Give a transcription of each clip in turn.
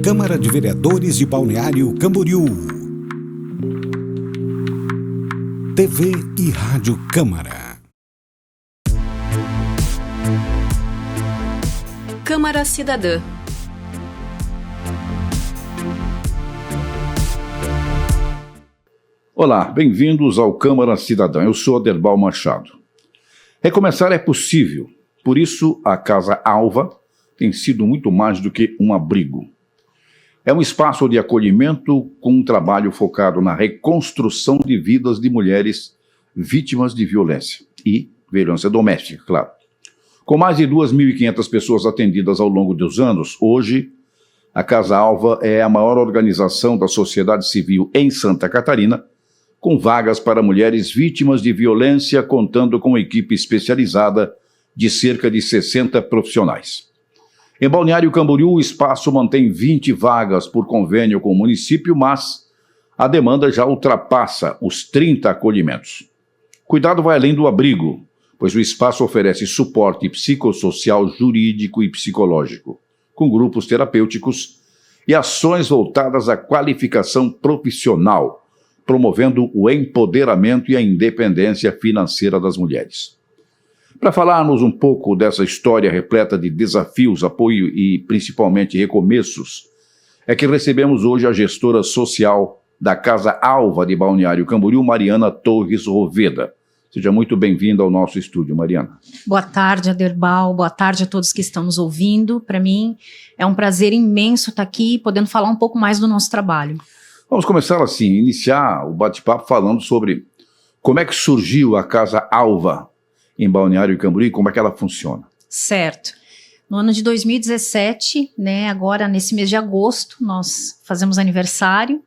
Câmara de Vereadores de Balneário Camboriú. TV e Rádio Câmara. Câmara Cidadã. Olá, bem-vindos ao Câmara Cidadã. Eu sou Aderbal Machado. Recomeçar é possível, por isso a Casa Alva tem sido muito mais do que um abrigo. É um espaço de acolhimento com um trabalho focado na reconstrução de vidas de mulheres vítimas de violência e violência doméstica, claro. Com mais de 2.500 pessoas atendidas ao longo dos anos, hoje a Casa Alva é a maior organização da sociedade civil em Santa Catarina, com vagas para mulheres vítimas de violência, contando com uma equipe especializada de cerca de 60 profissionais. Em Balneário Camboriú, o espaço mantém 20 vagas por convênio com o município, mas a demanda já ultrapassa os 30 acolhimentos. Cuidado vai além do abrigo, pois o espaço oferece suporte psicossocial, jurídico e psicológico, com grupos terapêuticos e ações voltadas à qualificação profissional, promovendo o empoderamento e a independência financeira das mulheres. Para falarmos um pouco dessa história repleta de desafios, apoio e principalmente recomeços, é que recebemos hoje a gestora social da Casa Alva de Balneário Camboriú, Mariana Torres Roveda. Seja muito bem-vinda ao nosso estúdio, Mariana. Boa tarde, Aderbal. Boa tarde a todos que estão nos ouvindo. Para mim é um prazer imenso estar aqui, podendo falar um pouco mais do nosso trabalho. Vamos começar assim, iniciar o bate-papo falando sobre como é que surgiu a Casa Alva em Balneário Camboriú e como é que ela funciona. Certo. No ano de 2017, agora nesse mês de agosto, nós fazemos aniversário.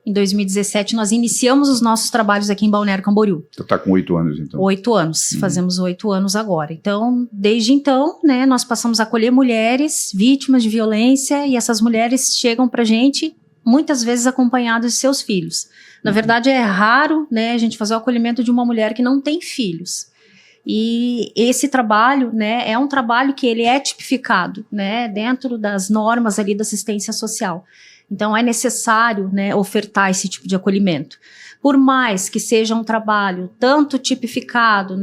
Em 2017, nós iniciamos os nossos trabalhos aqui em Balneário Camboriú. Você está com 8 anos, então? 8 anos, fazemos 8 anos agora. Então, desde então, nós passamos a acolher mulheres vítimas de violência e essas mulheres chegam para a gente muitas vezes acompanhadas de seus filhos. Na verdade, é raro, a gente fazer o acolhimento de uma mulher que não tem filhos. E esse trabalho, é um trabalho que ele é tipificado, dentro das normas ali da assistência social. Então, é necessário, ofertar esse tipo de acolhimento. Por mais que seja um trabalho tanto tipificado,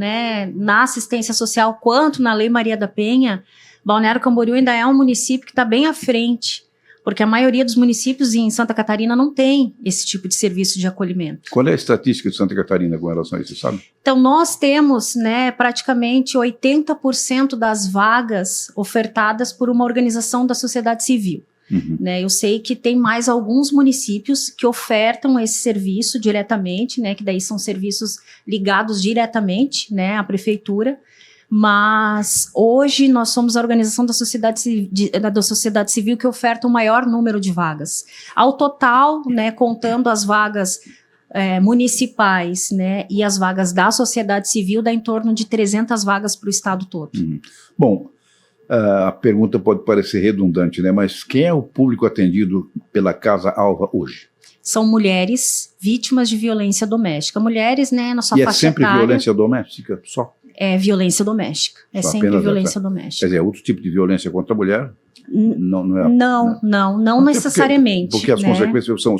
na assistência social quanto na Lei Maria da Penha, Balneário Camboriú ainda é um município que está bem à frente, porque a maioria dos municípios em Santa Catarina não tem esse tipo de serviço de acolhimento. Qual é a estatística de Santa Catarina com relação a isso, sabe? Então, nós temos, praticamente 80% das vagas ofertadas por uma organização da sociedade civil. Eu sei que tem mais alguns municípios que ofertam esse serviço diretamente, que daí são serviços ligados diretamente, à prefeitura. Mas hoje nós somos a organização da sociedade civil que oferta o maior número de vagas. Ao total, contando as vagas municipais, e as vagas da sociedade civil, dá em torno de 300 vagas para o estado todo. Bom, a pergunta pode parecer redundante, mas quem é o público atendido pela Casa Alva hoje? São mulheres vítimas de violência doméstica. Mulheres, na sua faixa etária. E é sempre violência doméstica só? É violência doméstica. É sempre violência doméstica. Quer dizer, outro tipo de violência contra a mulher? Não necessariamente. Porque as consequências são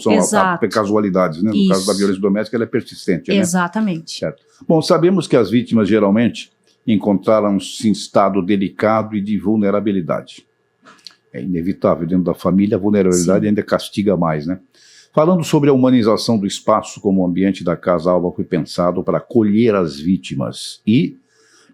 casualidades, No Isso. caso da violência doméstica, ela é persistente. Exatamente. Certo. Bom, sabemos que as vítimas geralmente encontraram-se em estado delicado e de vulnerabilidade. É inevitável, dentro da família, a vulnerabilidade ainda castiga mais, Falando sobre a humanização do espaço como o ambiente da Casa Alva foi pensado para acolher as vítimas e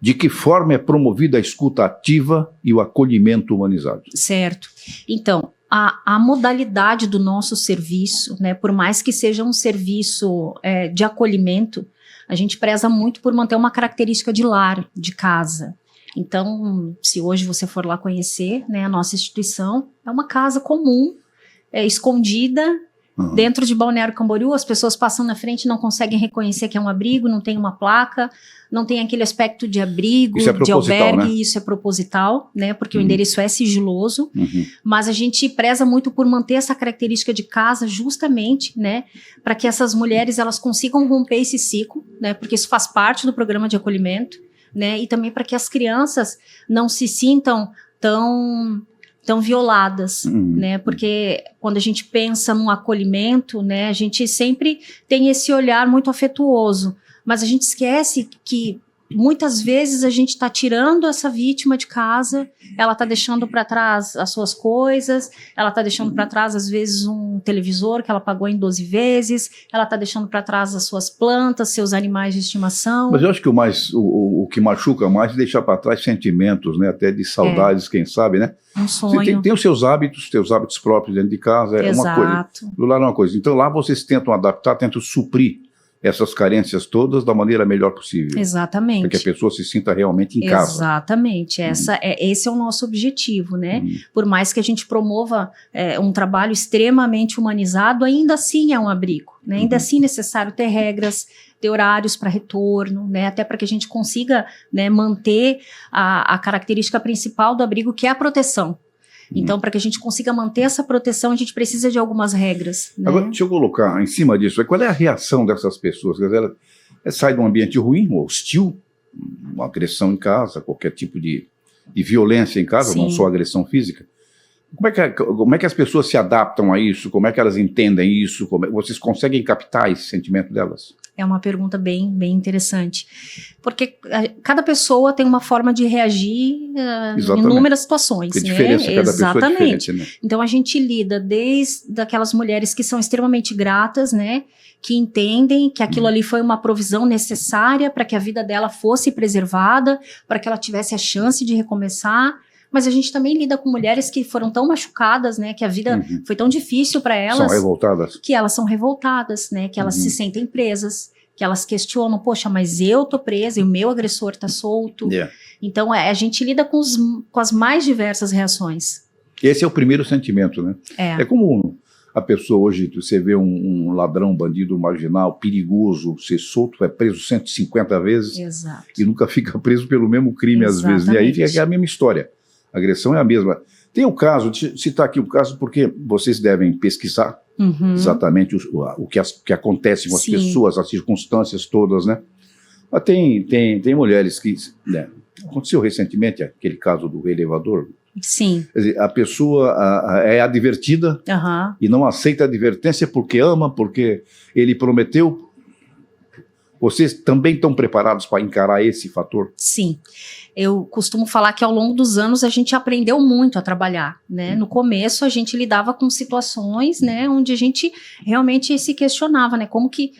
de que forma é promovida a escuta ativa e o acolhimento humanizado. Certo. Então, a modalidade do nosso serviço, por mais que seja um serviço de acolhimento, a gente preza muito por manter uma característica de lar, de casa. Então, se hoje você for lá conhecer, a nossa instituição é uma casa comum, escondida, dentro de Balneário Camboriú. As pessoas passam na frente e não conseguem reconhecer que é um abrigo, não tem uma placa, não tem aquele aspecto de abrigo, de albergue, isso é proposital, porque o endereço é sigiloso, mas a gente preza muito por manter essa característica de casa justamente, para que essas mulheres elas consigam romper esse ciclo, porque isso faz parte do programa de acolhimento, e também para que as crianças não se sintam tão estão violadas, né? Porque quando a gente pensa num acolhimento, né, a gente sempre tem esse olhar muito afetuoso, mas a gente esquece que muitas vezes a gente está tirando essa vítima de casa, ela está deixando para trás as suas coisas, ela está deixando para trás, às vezes, um televisor que ela pagou em 12 vezes, ela está deixando para trás as suas plantas, seus animais de estimação. Mas eu acho que o que machuca mais é deixar para trás sentimentos, né? Até de saudades, quem sabe, né? Um sonho. Você tem os seus hábitos próprios dentro de casa, é uma coisa. Exato. Do lado é uma coisa. Então lá vocês tentam adaptar, tentam suprir essas carências todas da maneira melhor possível. Exatamente. Para que a pessoa se sinta realmente em casa. Exatamente. Esse é o nosso objetivo, né? Por mais que a gente promova um trabalho extremamente humanizado, ainda assim é um abrigo, né? Ainda assim é necessário ter regras, ter horários para retorno, né? Até para que a gente consiga, né, manter a característica principal do abrigo, que é a proteção. Então, para que a gente consiga manter essa proteção, a gente precisa de algumas regras, né? Agora, deixa eu colocar em cima disso, qual é a reação dessas pessoas? Quer dizer, ela sai de um ambiente ruim, hostil, uma agressão em casa, qualquer tipo de violência em casa, Sim. não só agressão física. Como é que as pessoas se adaptam a isso? Como é que elas entendem isso? Vocês conseguem captar esse sentimento delas? É uma pergunta bem interessante, porque cada pessoa tem uma forma de reagir em inúmeras situações, Porque né? diferença, cada pessoa é Exatamente. diferente, né? Então a gente lida desde aquelas mulheres que são extremamente gratas, né? Que entendem que aquilo ali foi uma provisão necessária para que a vida dela fosse preservada, para que ela tivesse a chance de recomeçar. Mas a gente também lida com mulheres que foram tão machucadas, né, que a vida foi tão difícil para elas. São revoltadas? Que elas são revoltadas, né, que elas se sentem presas, que elas questionam, poxa, mas eu tô presa e o meu agressor tá solto. Yeah. Então a gente lida com as mais diversas reações. Esse é o primeiro sentimento, né? É como a pessoa hoje, você vê um ladrão, um bandido marginal, perigoso, ser solto, é preso 150 vezes. Exato. E nunca fica preso pelo mesmo crime às vezes. E aí fica a mesma história. A agressão é a mesma. Tem o caso, deixa eu citar aqui o caso, porque vocês devem pesquisar exatamente o que acontece com as pessoas, as circunstâncias todas, né? Mas tem mulheres que... Né, aconteceu recentemente aquele caso do elevador. Sim. Quer dizer, a pessoa é advertida e não aceita a advertência porque ama, porque ele prometeu. Vocês também estão preparados para encarar esse fator? Sim. Eu costumo falar que ao longo dos anos a gente aprendeu muito a trabalhar, né? No começo a gente lidava com situações, né, onde a gente realmente se questionava, né? Como que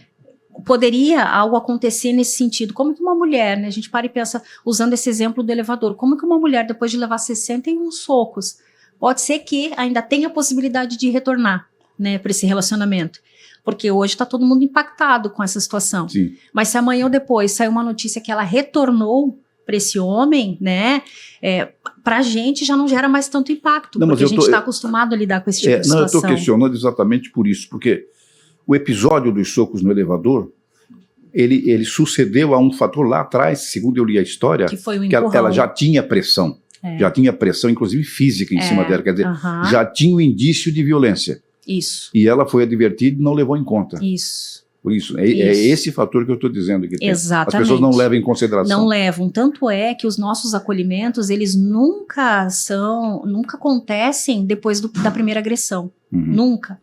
poderia algo acontecer nesse sentido? Como que uma mulher, né? A gente para e pensa, usando esse exemplo do elevador, como que uma mulher, depois de levar 61 socos, pode ser que ainda tenha a possibilidade de retornar, né, para esse relacionamento? Porque hoje está todo mundo impactado com essa situação. Sim. Mas se amanhã ou depois sair uma notícia que ela retornou para esse homem, né, para a gente já não gera mais tanto impacto, porque a gente está acostumado a lidar com esse tipo de situação. Eu estou questionando exatamente por isso, porque o episódio dos socos no elevador, ele sucedeu a um fator lá atrás, segundo eu li a história, que foi o que ela já tinha pressão, já tinha pressão, inclusive física, em cima dela, quer dizer, já tinha um indício de violência. Isso. E ela foi advertida e não levou em conta. Isso. Por isso, é esse fator que eu estou dizendo que tem. Exatamente. As pessoas não levam em consideração. Não levam. Tanto é que os nossos acolhimentos, eles nunca acontecem depois da primeira agressão. Nunca.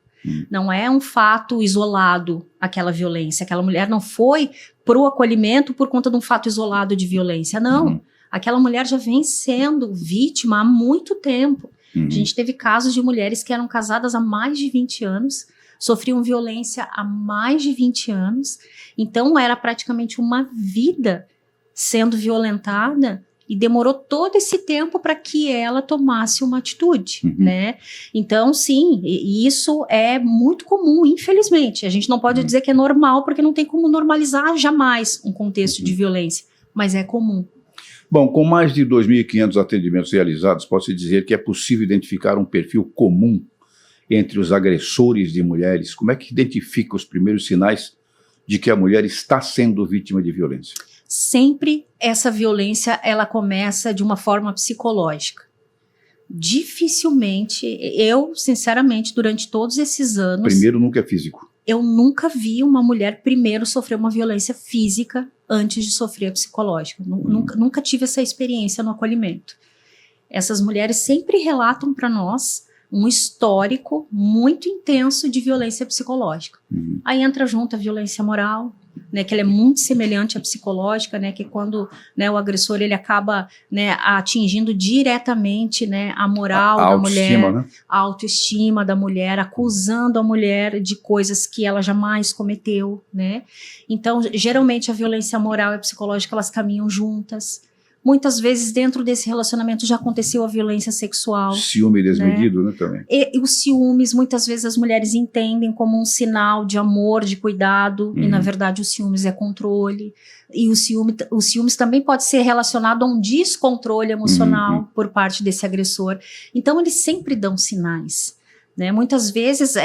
Não é um fato isolado aquela violência. Aquela mulher não foi pro acolhimento por conta de um fato isolado de violência. Não. Aquela mulher já vem sendo vítima há muito tempo. A gente teve casos de mulheres que eram casadas há mais de 20 anos, sofriam violência há mais de 20 anos, então era praticamente uma vida sendo violentada e demorou todo esse tempo para que ela tomasse uma atitude, né? Então, sim, isso é muito comum, infelizmente. A gente não pode dizer que é normal, porque não tem como normalizar jamais um contexto de violência, mas é comum. Bom, com mais de 2.500 atendimentos realizados, posso dizer que é possível identificar um perfil comum entre os agressores de mulheres. Como é que identifica os primeiros sinais de que a mulher está sendo vítima de violência? Sempre essa violência, ela começa de uma forma psicológica. Dificilmente, eu, sinceramente, durante todos esses anos... Primeiro nunca é físico. Eu nunca vi uma mulher primeiro sofrer uma violência física antes de sofrer a psicológica. Nunca tive essa experiência no acolhimento. essas mulheres sempre relatam para nós um histórico muito intenso de violência psicológica. Aí entra junto a violência moral, né, que ela é muito semelhante à psicológica, né, que quando, né, o agressor ele acaba, né, atingindo diretamente, né, a moral da mulher, né? a autoestima da mulher, acusando a mulher de coisas que ela jamais cometeu, né? Então, geralmente a violência moral e a psicológica elas caminham juntas. Muitas vezes dentro desse relacionamento já aconteceu a violência sexual. Ciúme desmedido, né, também. E os ciúmes, muitas vezes as mulheres entendem como um sinal de amor, de cuidado, e na verdade os ciúmes é controle. E os ciúmes também pode ser relacionado a um descontrole emocional por parte desse agressor. Então eles sempre dão sinais. Né? Muitas vezes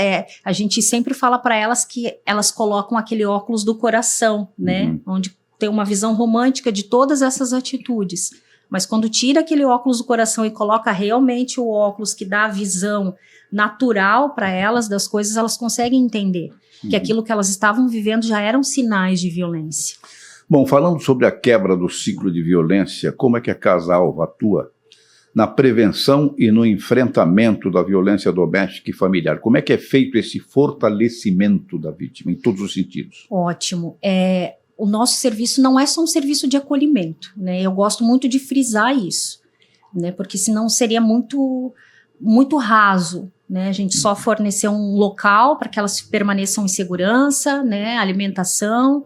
a gente sempre fala para elas que elas colocam aquele óculos do coração, né? Onde ter uma visão romântica de todas essas atitudes, mas quando tira aquele óculos do coração e coloca realmente o óculos que dá a visão natural para elas das coisas, elas conseguem entender que aquilo que elas estavam vivendo já eram sinais de violência. Bom, falando sobre a quebra do ciclo de violência, como é que a Casa Alva atua na prevenção e no enfrentamento da violência doméstica e familiar? Como é que é feito esse fortalecimento da vítima em todos os sentidos? Ótimo. O nosso serviço não é só um serviço de acolhimento, né? Eu gosto muito de frisar isso, né? Porque senão seria muito, muito raso, né? A gente só fornecer um local para que elas permaneçam em segurança, né? Alimentação.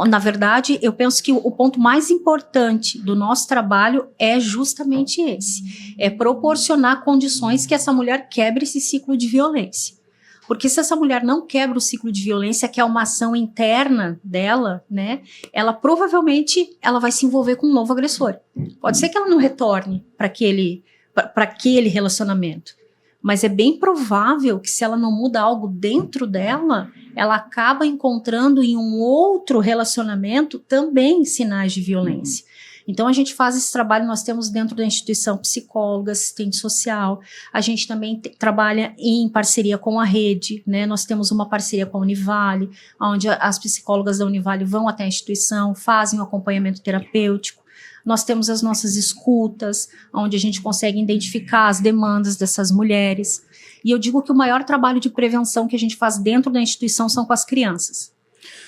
Na verdade, eu penso que o ponto mais importante do nosso trabalho é justamente esse. É proporcionar condições que essa mulher quebre esse ciclo de violência. Porque se essa mulher não quebra o ciclo de violência, que é uma ação interna dela, né, ela provavelmente ela vai se envolver com um novo agressor. Pode ser que ela não retorne para aquele relacionamento, mas é bem provável que se ela não muda algo dentro dela, ela acaba encontrando em um outro relacionamento também sinais de violência. Então, a gente faz esse trabalho, nós temos dentro da instituição psicóloga, assistente social, a gente também trabalha em parceria com a rede, né? Nós temos uma parceria com a Univale, onde as psicólogas da Univale vão até a instituição, fazem o acompanhamento terapêutico. Nós temos as nossas escutas, onde a gente consegue identificar as demandas dessas mulheres. E eu digo que o maior trabalho de prevenção que a gente faz dentro da instituição são com as crianças.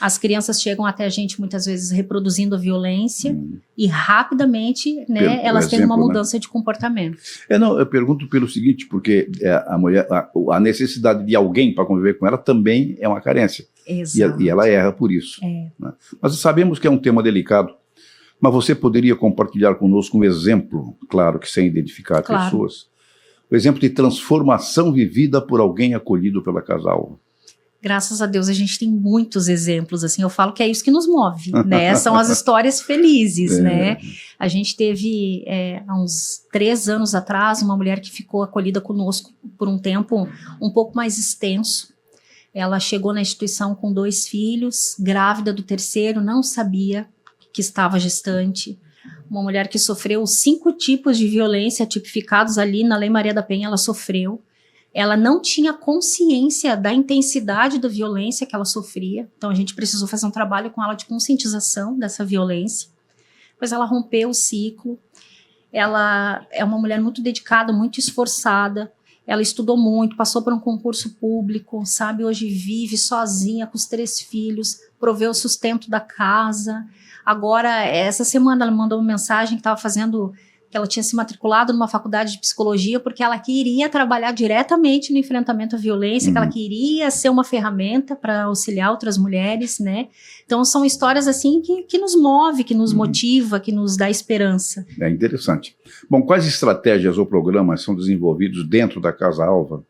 As crianças chegam até a gente muitas vezes reproduzindo a violência e rapidamente, né, elas têm uma mudança, né, de comportamento. Não, eu pergunto pelo seguinte, porque a mulher, a necessidade de alguém para conviver com ela também é uma carência. Exato. E ela erra por isso. Né? Nós sabemos que é um tema delicado, mas você poderia compartilhar conosco um exemplo, claro que sem identificar pessoas, o exemplo de transformação vivida por alguém acolhido pela Casa Alva. Graças a Deus a gente tem muitos exemplos, assim, eu falo que é isso que nos move, né, são as histórias felizes, né, a gente teve há uns 3 anos atrás uma mulher que ficou acolhida conosco por um tempo um pouco mais extenso. Ela chegou na instituição com 2 filhos, grávida do 3º, não sabia que estava gestante, uma mulher que sofreu 5 tipos de violência tipificados ali na Lei Maria da Penha, ela sofreu. Ela não tinha consciência da intensidade da violência que ela sofria, então a gente precisou fazer um trabalho com ela de conscientização dessa violência. Depois ela rompeu o ciclo, ela é uma mulher muito dedicada, muito esforçada, ela estudou muito, passou por um concurso público, sabe, hoje vive sozinha com os 3 filhos, proveu o sustento da casa. Agora, essa semana ela mandou uma mensagem que estava fazendo... que ela tinha se matriculado numa faculdade de psicologia porque ela queria trabalhar diretamente no enfrentamento à violência, que ela queria ser uma ferramenta para auxiliar outras mulheres, né? Então são histórias assim que nos move, que nos motiva, que nos dá esperança. É interessante. Bom, quais estratégias ou programas são desenvolvidos dentro da Casa Alva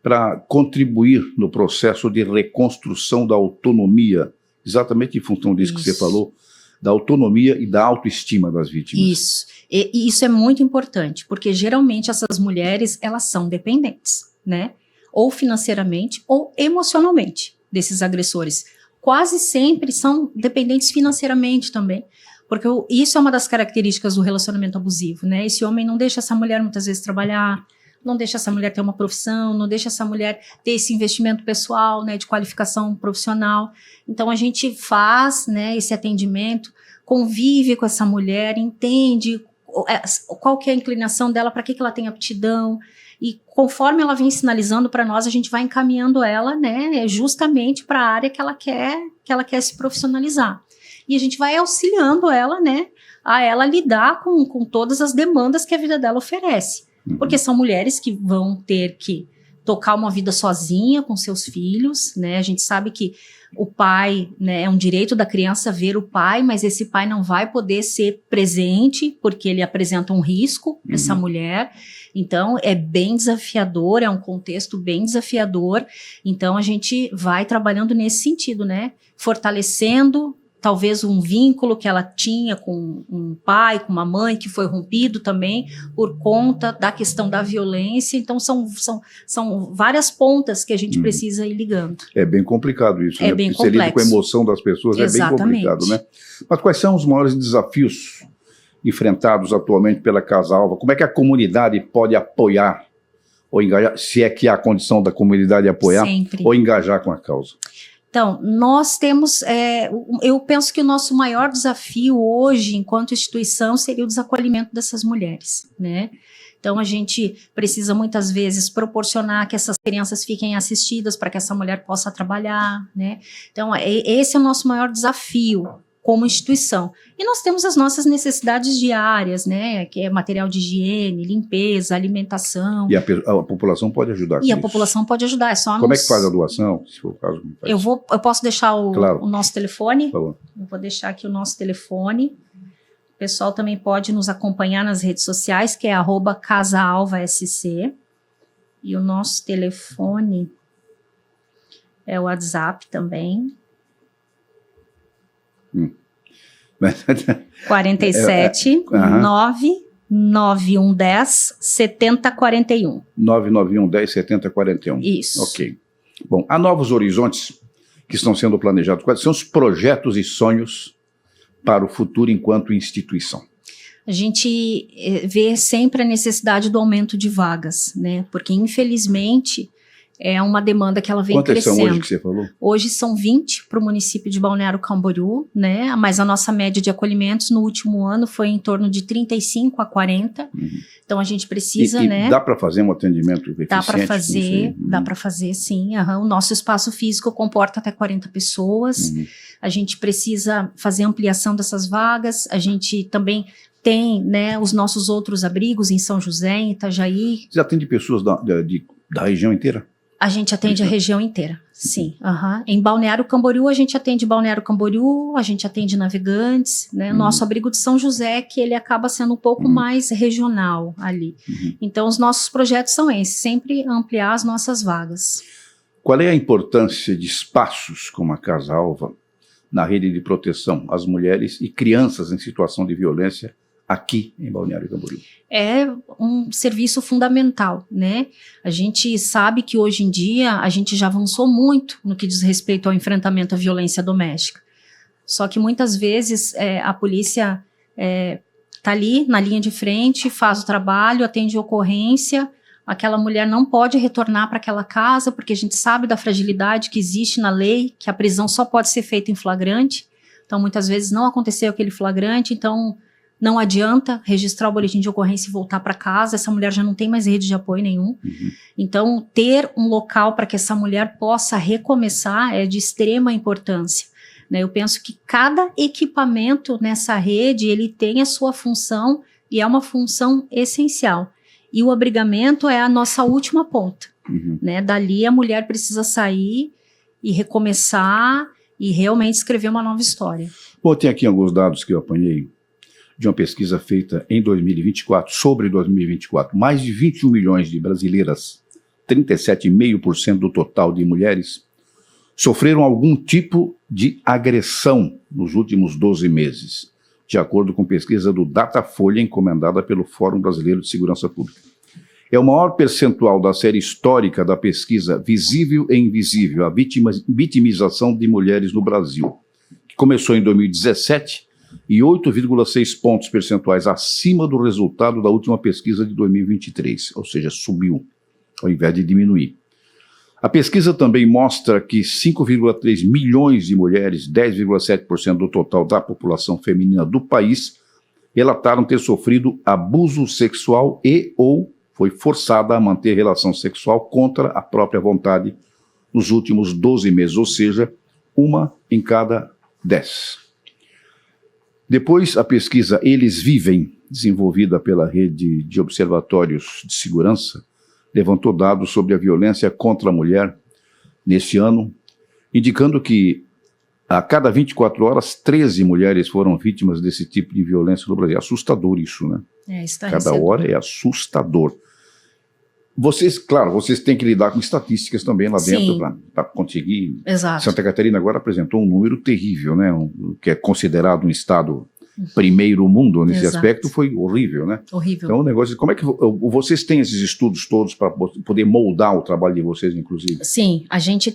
para contribuir no processo de reconstrução da autonomia, exatamente em função disso que você falou, da autonomia e da autoestima das vítimas? Isso. E isso é muito importante, porque geralmente essas mulheres, elas são dependentes, né? Ou financeiramente ou emocionalmente desses agressores. Quase sempre são dependentes financeiramente também, porque isso é uma das características do relacionamento abusivo, né? Esse homem não deixa essa mulher muitas vezes trabalhar, não deixa essa mulher ter uma profissão, não deixa essa mulher ter esse investimento pessoal, né, de qualificação profissional. Então a gente faz, né, esse atendimento, convive com essa mulher, entende qual que é a inclinação dela, para que ela tem aptidão. E conforme ela vem sinalizando para nós, a gente vai encaminhando ela, né, justamente para a área que ela quer se profissionalizar. E a gente vai auxiliando ela, né, a ela lidar com todas as demandas que a vida dela oferece. Porque são mulheres que vão ter que tocar uma vida sozinha com seus filhos, né? A gente sabe que o pai, né, é um direito da criança ver o pai, mas esse pai não vai poder ser presente porque ele apresenta um risco para essa mulher. Então, é bem desafiador, é um contexto bem desafiador. Então, a gente vai trabalhando nesse sentido, né? Fortalecendo talvez um vínculo que ela tinha com um pai, com uma mãe, que foi rompido também por conta da questão da violência. Então, são várias pontas que a gente precisa ir ligando. É bem complicado isso, É né? bem Porque você lida com a complexo. emoção das pessoas, Exatamente. é bem complicado, né? Mas quais são os maiores desafios enfrentados atualmente pela Casa Alva? Como é que a comunidade pode apoiar ou engajar, se é que há condição da comunidade apoiar Sempre. ou engajar com a causa? Então, nós temos, eu penso que o nosso maior desafio hoje, enquanto instituição, seria o desacolhimento dessas mulheres, né? Então, a gente precisa muitas vezes proporcionar que essas crianças fiquem assistidas para que essa mulher possa trabalhar, né? Então, esse é o nosso maior desafio como instituição. E nós temos as nossas necessidades diárias, né? Que é material de higiene, limpeza, alimentação. E a população pode ajudar com E a isso? população pode ajudar, é só Como é que faz a doação? Se for o caso, como faz? Eu posso deixar Claro. o nosso telefone? Por favor. Eu vou deixar aqui o nosso telefone. O pessoal também pode nos acompanhar nas redes sociais, que é @CasaAlvaSC. E o nosso telefone é o WhatsApp também. 47 99110 7041. 99110 7041. Isso. Ok. Bom, há novos horizontes que estão sendo planejados. Quais são os projetos e sonhos para o futuro enquanto instituição? A gente vê sempre a necessidade do aumento de vagas, né? Porque, infelizmente, é uma demanda que ela vem Quantas crescendo. são hoje que você falou? Hoje são 20 para o município de Balneário Camboriú, né? Mas a nossa média de acolhimentos no último ano foi em torno de 35 a 40. Então a gente precisa, né? Dá para fazer um atendimento eficiente? Dá para fazer, com isso aí? dá para fazer, sim. O nosso espaço físico comporta até 40 pessoas. A gente precisa fazer ampliação dessas vagas. A gente também tem, né, os nossos outros abrigos em São José, em Itajaí. Você atende pessoas da região inteira? A gente atende a região inteira, sim. Em Balneário Camboriú, a gente atende Balneário Camboriú, a gente atende Navegantes, né? Nosso abrigo de São José, que ele acaba sendo um pouco mais regional ali. Então, os nossos projetos são esses, sempre ampliar as nossas vagas. Qual é a importância de espaços como a Casa Alva na rede de proteção às mulheres e crianças em situação de violência aqui em Balneário Camboriú? É um serviço fundamental, né? A gente sabe que hoje em dia a gente já avançou muito no que diz respeito ao enfrentamento à violência doméstica. Só que muitas vezes a polícia está ali na linha de frente, faz o trabalho, atende ocorrência, aquela mulher não pode retornar para aquela casa porque a gente sabe da fragilidade que existe na lei, que a prisão só pode ser feita em flagrante. Então muitas vezes não aconteceu aquele flagrante, então não adianta registrar o boletim de ocorrência e voltar para casa, essa mulher já não tem mais rede de apoio nenhum. Então, ter um local para que essa mulher possa recomeçar é de extrema importância, né? Eu penso que cada equipamento nessa rede, ele tem a sua função e é uma função essencial. E o abrigamento é a nossa última ponta, né? Dali a mulher precisa sair e recomeçar e realmente escrever uma nova história. Bom, tem aqui alguns dados que eu apanhei de uma pesquisa feita em 2024, sobre 2024. Mais de 21 milhões de brasileiras, 37,5% do total de mulheres, sofreram algum tipo de agressão nos últimos 12 meses, de acordo com pesquisa do Datafolha, encomendada pelo Fórum Brasileiro de Segurança Pública. É o maior percentual da série histórica da pesquisa Visível e Invisível, a vitimização de mulheres no Brasil, que começou em 2017 e 8,6 pontos percentuais acima do resultado da última pesquisa de 2023, ou seja, subiu, ao invés de diminuir. A pesquisa também mostra que 5,3 milhões de mulheres, 10,7% do total da população feminina do país, relataram ter sofrido abuso sexual e ou foi forçada a manter relação sexual contra a própria vontade nos últimos 12 meses, ou seja, 1 em cada 10. Depois, a pesquisa Eles Vivem, desenvolvida pela Rede de Observatórios de Segurança, levantou dados sobre a violência contra a mulher neste ano, indicando que a cada 24 horas, 13 mulheres foram vítimas desse tipo de violência no Brasil. É assustador isso, né? Cada hora é assustador. Vocês, claro, vocês têm que lidar com estatísticas também lá dentro para conseguir. Exato. Santa Catarina agora apresentou um número terrível, né? Que é considerado um estado primeiro mundo nesse aspecto, foi horrível, né? Horrível. Então o negócio, como é que vocês têm esses estudos todos para poder moldar o trabalho de vocês, inclusive? Sim, a gente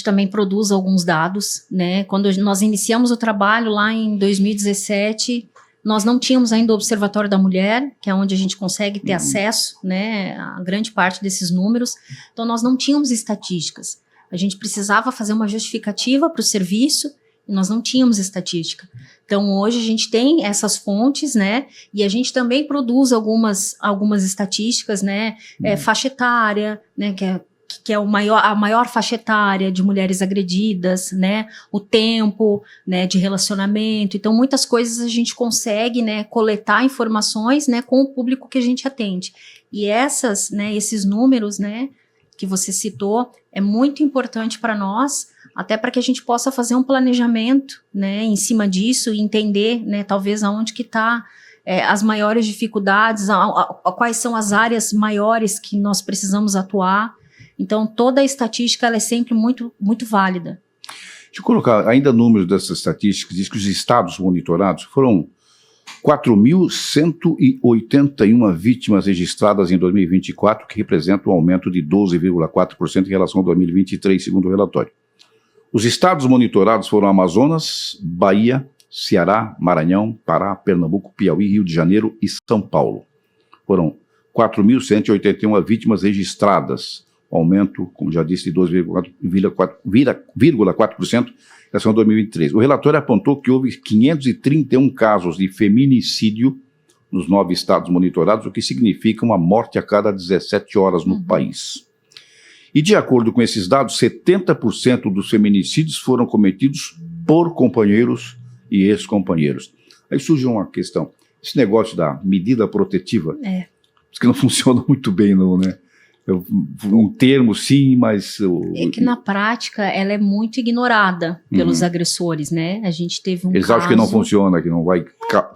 também produz alguns dados, né? Quando nós iniciamos o trabalho lá em 2017, nós não tínhamos ainda o Observatório da Mulher, que é onde a gente consegue ter acesso, né, a grande parte desses números. Então nós não tínhamos estatísticas. A gente precisava fazer uma justificativa para o serviço e nós não tínhamos estatística. Então hoje a gente tem essas fontes, né, e a gente também produz algumas estatísticas, né, faixa etária, né, que é a maior faixa etária de mulheres agredidas, né, o tempo, né, de relacionamento. Então muitas coisas a gente consegue, né, coletar informações, né, com o público que a gente atende. E esses números, né, que você citou, é muito importante para nós, até para que a gente possa fazer um planejamento, né, em cima disso e entender, né, talvez aonde que está as maiores dificuldades, quais são as áreas maiores que nós precisamos atuar. Então, toda a estatística ela é sempre muito, muito válida. Deixa eu colocar ainda números dessas estatísticas. Diz que os estados monitorados foram 4.181 vítimas registradas em 2024, que representa um aumento de 12,4% em relação a 2023, segundo o relatório. Os estados monitorados foram Amazonas, Bahia, Ceará, Maranhão, Pará, Pernambuco, Piauí, Rio de Janeiro e São Paulo. Foram 4.181 vítimas registradas, aumento, como já disse, de 12,4% em relação a 2023. O relatório apontou que houve 531 casos de feminicídio nos 9 estados monitorados, o que significa uma morte a cada 17 horas no país. E de acordo com esses dados, 70% dos feminicídios foram cometidos por companheiros e ex-companheiros. Aí surge uma questão, esse negócio da medida protetiva, diz que não funciona muito bem, não, né? Um termo sim, mas... É que na prática ela é muito ignorada pelos agressores, né? A gente teve um Eles acham que não funciona, que não vai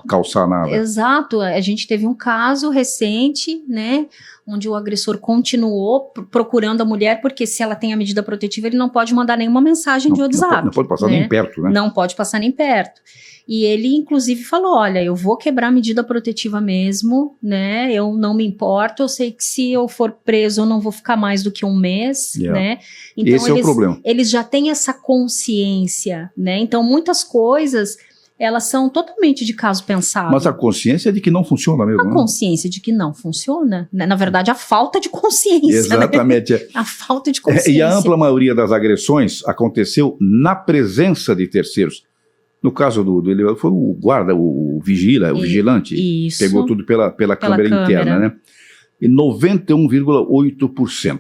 calçar nada. Exato, a gente teve um caso recente, né? Onde o agressor continuou procurando a mulher, porque se ela tem a medida protetiva, ele não pode mandar nenhuma mensagem de WhatsApp. Não pode passar nem perto, né? Não pode passar nem perto. E ele, inclusive, falou, olha, eu vou quebrar a medida protetiva mesmo, né, eu não me importo, eu sei que se eu for preso eu não vou ficar mais do que um mês, né. Então, esse é o problema. Eles já têm essa consciência, né, então muitas coisas, elas são totalmente de caso pensado. Mas a consciência é de que não funciona mesmo, A consciência de que não funciona, né? Na verdade, a falta de consciência, exatamente. Né? A falta de consciência. E a ampla maioria das agressões aconteceu na presença de terceiros. No caso do elevador, foi o guarda, o vigilante, isso, pegou tudo pela câmera interna, né? E 91,8%.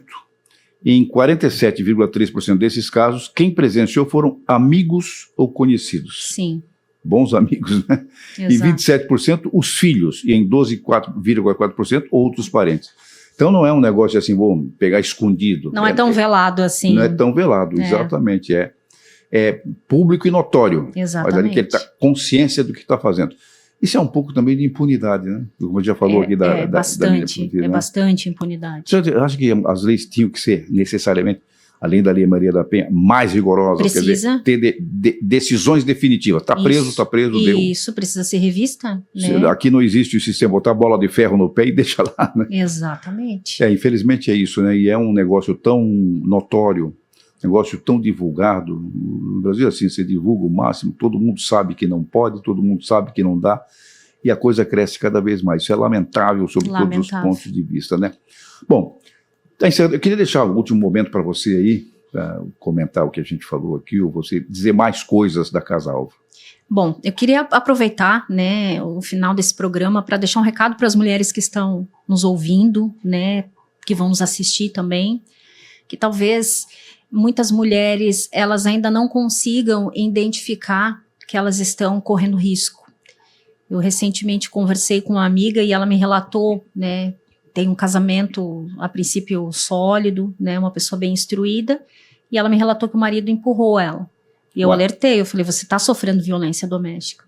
E em 47,3% desses casos, quem presenciou foram amigos ou conhecidos. Sim. Bons amigos, né? Exato. Em 27%, os filhos. E em 12,4%, outros parentes. Então não é um negócio assim, vou pegar escondido. Não é tão velado assim. Não é tão velado, exatamente, é público e notório. Exatamente. Olha ali que ele está consciência do que está fazendo. Isso é um pouco também de impunidade, né? Como já falou aqui da bastante, né? bastante impunidade. Você acha que as leis tinham que ser necessariamente, além da Lei Maria da Penha, mais rigorosas? Precisa. Quer dizer, ter decisões definitivas. Está preso, deu. Isso, precisa ser revista, né? Aqui não existe o sistema, botar bola de ferro no pé e deixa lá, né? Exatamente. Infelizmente é isso, né? E é um negócio tão notório, negócio tão divulgado. No Brasil, assim, você divulga o máximo, todo mundo sabe que não pode, todo mundo sabe que não dá, e a coisa cresce cada vez mais. Isso é lamentável sob todos os pontos de vista, né? Bom, eu queria deixar o último momento para você aí, para comentar o que a gente falou aqui, ou você dizer mais coisas da Casa Alva. Bom, eu queria aproveitar, né, o final desse programa para deixar um recado para as mulheres que estão nos ouvindo, né, que vão nos assistir também, que talvez muitas mulheres, elas ainda não consigam identificar que elas estão correndo risco. Eu recentemente conversei com uma amiga e ela me relatou, né, tem um casamento, a princípio, sólido, né, uma pessoa bem instruída, e ela me relatou que o marido empurrou ela. E eu alertei, eu falei, você está sofrendo violência doméstica.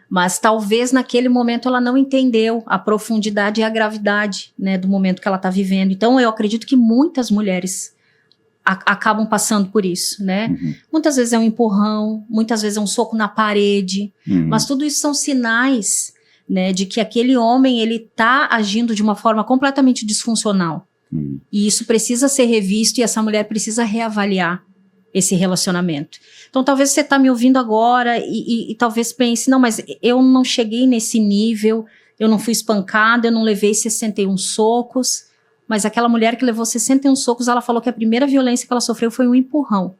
Mas talvez naquele momento ela não entendeu a profundidade e a gravidade, né, do momento que ela está vivendo. Então eu acredito que muitas mulheres acabam passando por isso, né? Muitas vezes é um empurrão, muitas vezes é um soco na parede, mas tudo isso são sinais, né, de que aquele homem, ele está agindo de uma forma completamente disfuncional. E isso precisa ser revisto e essa mulher precisa reavaliar esse relacionamento. Então talvez você está me ouvindo agora e talvez pense, não, mas eu não cheguei nesse nível, eu não fui espancada, eu não levei 61 socos, mas aquela mulher que levou 61 socos, ela falou que a primeira violência que ela sofreu foi um empurrão.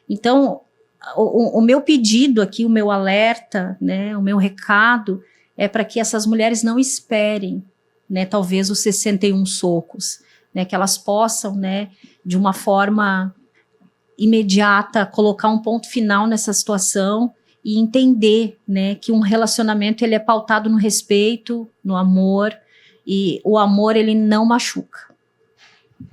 Então, o meu pedido aqui, o meu alerta, né, o meu recado é para que essas mulheres não esperem, né, talvez os 61 socos, né, que elas possam, né, de uma forma imediata, colocar um ponto final nessa situação e entender, né, que um relacionamento ele é pautado no respeito, no amor, e o amor ele não machuca.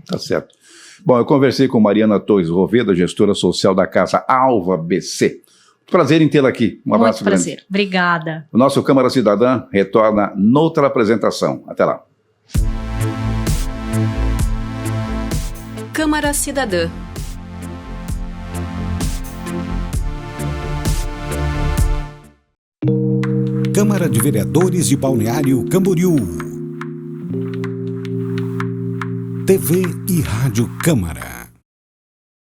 Tá certo. Bom, eu conversei com Mariana Torres Roveda, gestora social da Casa Alva BC. Prazer em tê-la aqui. Um abraço grande. Muito prazer. Obrigada. O nosso Câmara Cidadã retorna noutra apresentação. Até lá. Câmara Cidadã. Câmara de Vereadores de Balneário Camboriú. TV e Rádio Câmara.